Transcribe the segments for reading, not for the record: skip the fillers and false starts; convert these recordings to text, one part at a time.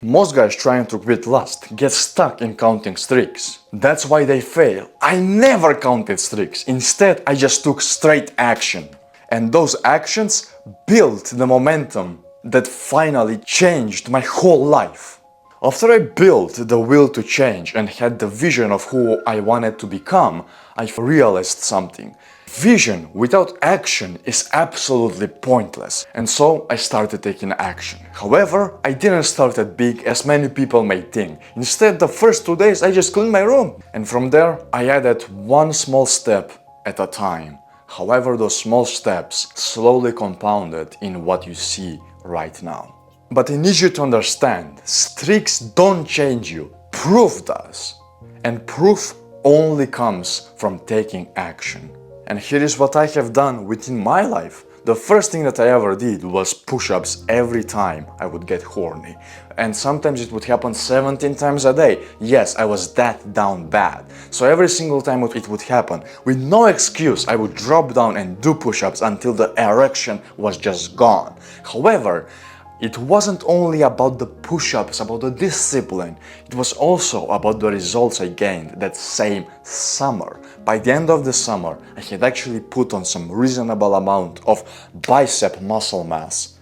Most guys trying to quit lust get stuck in counting streaks. That's why they fail. I never counted streaks. Instead, I just took straight action. And those actions built the momentum that finally changed my whole life. After I built the will to change and had the vision of who I wanted to become, I realized something. Vision without action is absolutely pointless, and so I started taking action. However, I didn't start at big as many people may think. Instead, the first 2 days I just cleaned my room, and from there I added one small step at a time. However, those small steps slowly compounded in what you see right now. But I need you to understand, streaks don't change you, proof does. And proof only comes from taking action. And here is what I have done within my life. The first thing that I ever did was push-ups every time I would get horny. And sometimes it would happen 17 times a day. Yes, I was that down bad. So every single time it would happen, with no excuse, I would drop down and do push-ups until the erection was just gone. However, it wasn't only about the push-ups, about the discipline, it was also about the results I gained that same summer. By the end of the summer, I had actually put on some reasonable amount of bicep muscle mass,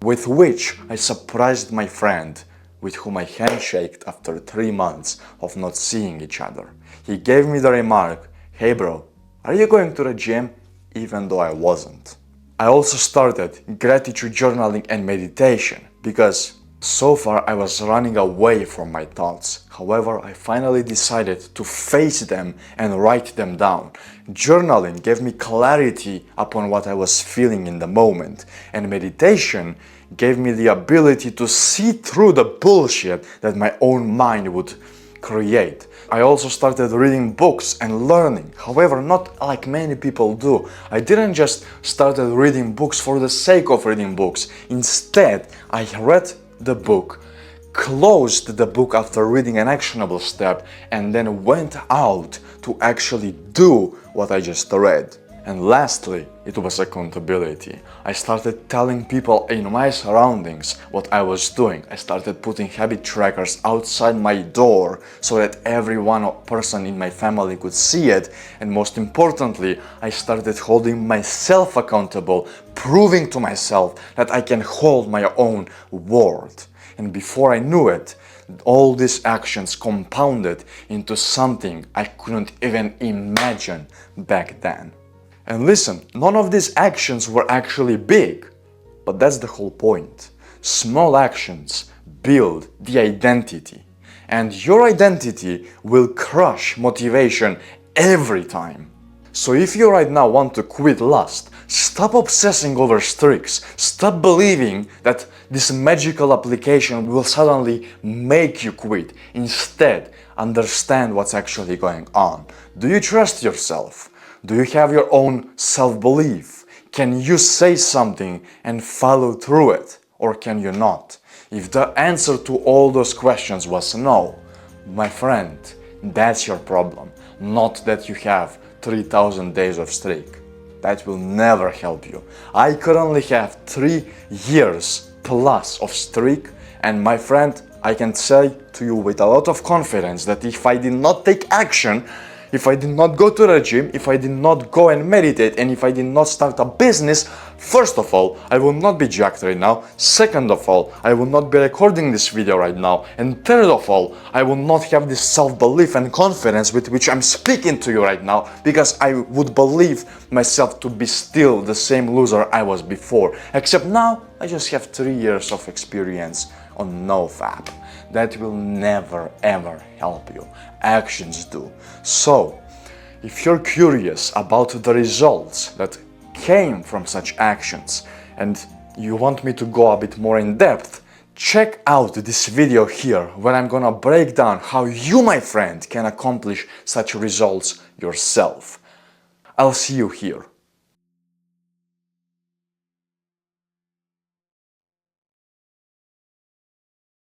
with which I surprised my friend, with whom I handshaked after 3 months of not seeing each other. He gave me the remark, "Hey bro, are you going to the gym?" Even though I wasn't. I also started gratitude journaling and meditation because so far I was running away from my thoughts. However, I finally decided to face them and write them down. Journaling gave me clarity upon what I was feeling in the moment, and meditation gave me the ability to see through the bullshit that my own mind would create. I also started reading books and learning, however, not like many people do. I didn't just started reading books for the sake of reading books. Instead, I read the book, closed the book after reading an actionable step, and then went out to actually do what I just read. And lastly, it was accountability. I started telling people in my surroundings what I was doing. I started putting habit trackers outside my door so that every one person in my family could see it. And most importantly, I started holding myself accountable, proving to myself that I can hold my own word. And before I knew it, all these actions compounded into something I couldn't even imagine back then. And listen, none of these actions were actually big, but that's the whole point. Small actions build the identity, and your identity will crush motivation every time. So if you right now want to quit lust, stop obsessing over streaks, stop believing that this magical application will suddenly make you quit. Instead, understand what's actually going on. Do you trust yourself? Do you have your own self-belief? Can you say something and follow through it? Or can you not? If the answer to all those questions was no, my friend, that's your problem. Not that you have 3,000 days of streak. That will never help you. I currently have 3 years plus of streak, and my friend, I can say to you with a lot of confidence that if I did not take action, if I did not go to the gym, if I did not go and meditate, and if I did not start a business, first of all, I will not be jacked right now. Second of all, I will not be recording this video right now. And third of all, I will not have this self-belief and confidence with which I'm speaking to you right now, because I would believe myself to be still the same loser I was before. Except now, I just have 3 years of experience on NOFAP. That will never ever help you. Actions do. So, if you're curious about the results that came from such actions and you want me to go a bit more in depth, check out this video here where I'm gonna break down how you, my friend, can accomplish such results yourself. I'll see you here.